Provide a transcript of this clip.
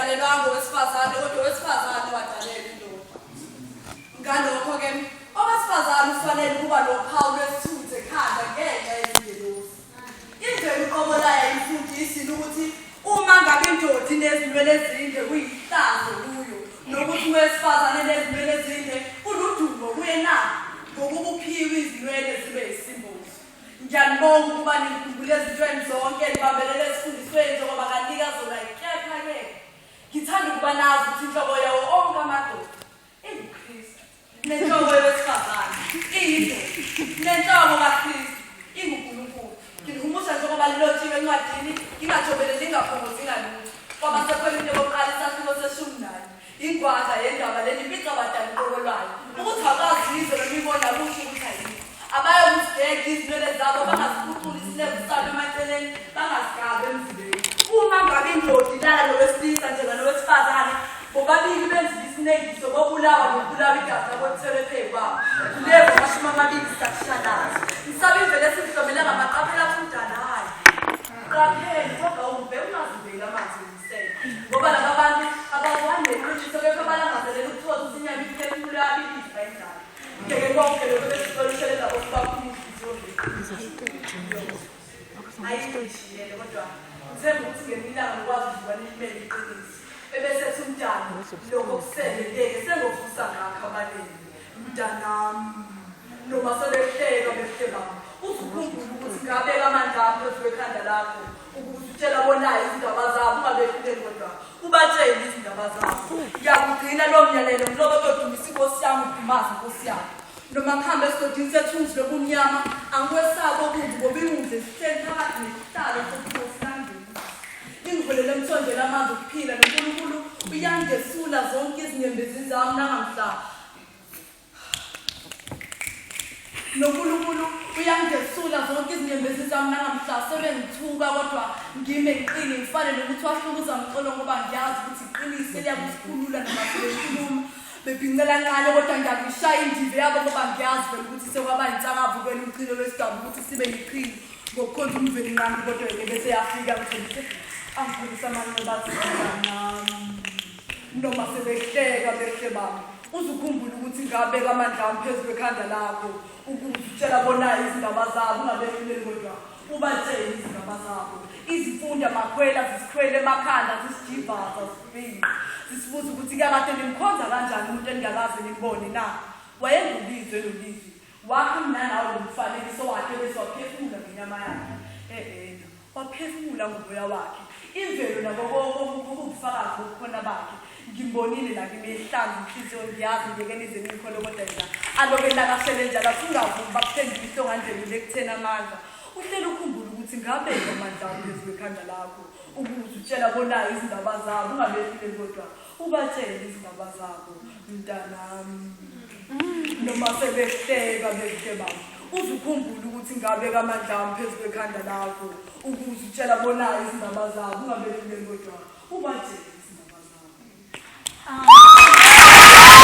Alelwangu wesifazane kodwa wesifazane wadalela indoda. Ngalokho-ke owesifazane ufanele ukuba nophawu lwesithunzi ekhanda ngenxa yezingelosi. Imvelo uqobo layo ifundisile ukuthi uma ngabe indoda inezinwele ezinde kuyihlazo kuyo, nokuthi owesifazane enezinwele ezinde uludumo kuye na ngokuba uphiwe izinwele zibe yisimbozo. Ngiyanibonga ukuba nikhumbule ezintweni zonke libambelele esifundisweni njengoba kanika zona ikhekha-ke. Ngithanda ukuba nazi ukuthi inhlobo yawo onke amadoda inguKristu, nenhlobo yowesifazane iyindoda, nenhlobo kaKristu inguNkulunkulu. Ngihumusha njengoba lilotshiwe encwadini, ngingajobeleli ingaphongozi ngalutho. Kwabasekhwelini yokuqala isahluko se-14 ingwadla yendaba leli impicabadala uqobo lwayo ukuthi akazizwe nomibona kusho ukuthi ayikho. Abayokuzibheka izinwele zabo bangaziphuculi isilevu sabo emaceleni, bangazigabi emzimbeni. Uma ngabe indoda ilala nowesilisa njenganowesifazane, bobabili benzile isinengiso bobulawa nokubulawa igazi labothelwe phezu kwabo. Kulezo 20 sakushadaza. Ngisaba imvelo esihlomela ngamaqaphela afudalayo. Qaphela kodwa ube ungazibeli amanzi emisele. Ngoba laba bantu abazwani neqiniso kepha balangazelela ukuthola ukuthi inyama iphefumula yabilisa endala. Ngeke konke lokho besixolishelela okubakhulu inhliziyo. Ayishiyele kodwa ngisemba ukuthi ngemilanga ngikwazi ukuvana ilimele iqiniso. Ebesethi umntana lokho kuseleleke sengovusa ngakho abaleni. Mntanami noma sebehleka behlebama uzukhumbula ukuthi ngabeka amandla akho phezu kwekhanda lakho ukuthi utshela bonayo izindaba zabo ungabehluleki kodwa ubatshele izindaba zabo. Ngiyakugcina lo myalelo ngilobe kodumisa inkosi yami udumaza inkosi yami. Noma kuhambe esigodini sethunzi lobumnyama angikwesaba okubi ngoba ingudle sihleli phakathi nesihlalo sobukhosi nangeni. Ingivulele emthonjeni amandla okuphila noNkulunkulu uyangesula zonke izinyembezi zami nangamhla. noNkulunkulu uyangesula zonke izinyembezi zami nangamhla sebengithuka kodwa ngime ngiqine ngifane nokuthi wahlukuza ngixolo ngoba ngiyazi ukuthi iqiniso liyakusikhulula noma sebekhuluma. Bebhincela kancane kodwa ngiyakuyishaya indive yabo ngoba ngiyazi vele ukuthi sekwaba yinhlangabo kwena umchilo lwesigaba ukuthi sibe yiqhili ngokukhonza umveli nqangi kodwa-ke bese yafika ngithembise angipholisa amanqeba athi noma sebehleka behle bami uzukhumbula ukuthi ngabeka amandla ami phezu kwekhanda lakho ukuthi utshela bonayo izindaba zabo ungabehluleli kodwa ubatshele izindaba zabo. Izifunda makhwela zisikhwele emakhanda zisijivaza zisifinqa zisibuza ukuthi kakade nimkhonza kanjani umuntu engingakaze nimbone na. Wayengulizwe lolizwi wakhe nanawo lomfanekiso wakhe bese waphefumula ngenyama yakhe waphefumula ngomoya wakhe. Imvelo nabo ubufakazi bobukhona bakhe ngimbonile nakimi ehlanza inhliziyo ngiyazi ngeke nize nikhole kodwa yena aloke nakahlele njalo kungavuki bakuphendula ihlongandlela lekuthena amandla. Uhlele ukhumbula ukuthi ngabeka amandla phezu kwekhanda lakho ukuthi utshela bonayo izindaba zabo ungabehluleli kodwa ubatshele izindaba zabo. Mntanami noma sebehleka behle bami uzukhumbula ukuthi ngabeka amandla ami phezu kwekhanda lakho ukuthi utshela bonayo izindaba zabo ungabehluleli kodwa ubatshele izindaba zabo.